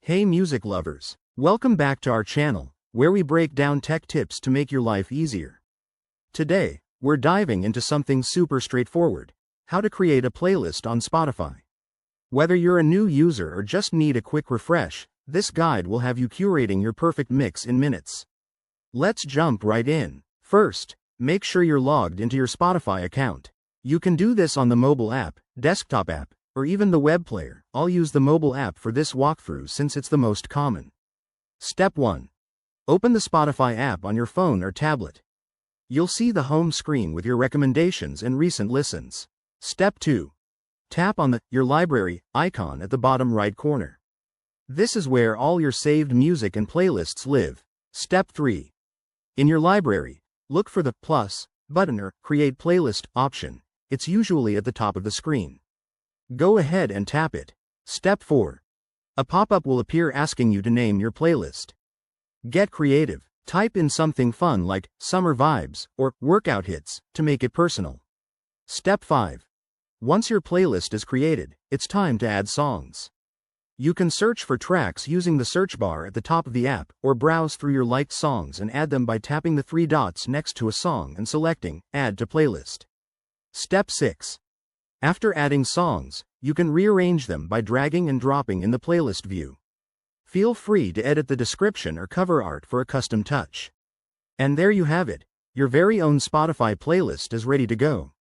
Hey music lovers, welcome back to our channel, where we break down tech tips to make your life easier. Today, we're diving into something super straightforward: how to create a playlist on Spotify. Whether you're a new user or just need a quick refresh, this guide will have you curating your perfect mix in minutes. Let's jump right in. First, make sure you're logged into your Spotify account. You can do this on the mobile app, desktop app, or even the web player. I'll use the mobile app for this walkthrough since it's the most common. Step 1. Open the Spotify app on your phone or tablet. You'll see the home screen with your recommendations and recent listens. Step 2. Tap on the Your Library icon at the bottom right corner. This is where all your saved music and playlists live. Step 3. In your library, look for the plus button or Create Playlist option. It's usually at the top of the screen. Go ahead and tap it. Step 4. A pop-up will appear asking you to name your playlist. Get creative. Type in something fun like Summer Vibes or Workout Hits to make it personal. Step 5. Once your playlist is created, it's time to add songs. You can search for tracks using the search bar at the top of the app, or browse through your liked songs and add them by tapping the three dots next to a song and selecting Add to Playlist. Step 6. After adding songs, you can rearrange them by dragging and dropping in the playlist view. Feel free to edit the description or cover art for a custom touch. And there you have it. Your very own Spotify playlist is ready to go.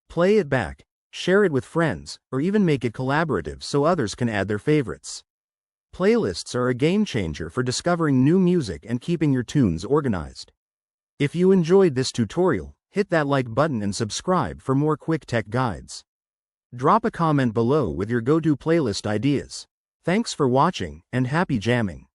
Play it back, share it with friends, or even make it collaborative so others can add their favorites. Playlists are a game changer for discovering new music and keeping your tunes organized. If you enjoyed this tutorial, hit that like button and subscribe for more quick tech guides. Drop a comment below with your go-to playlist ideas. Thanks for watching, and happy jamming.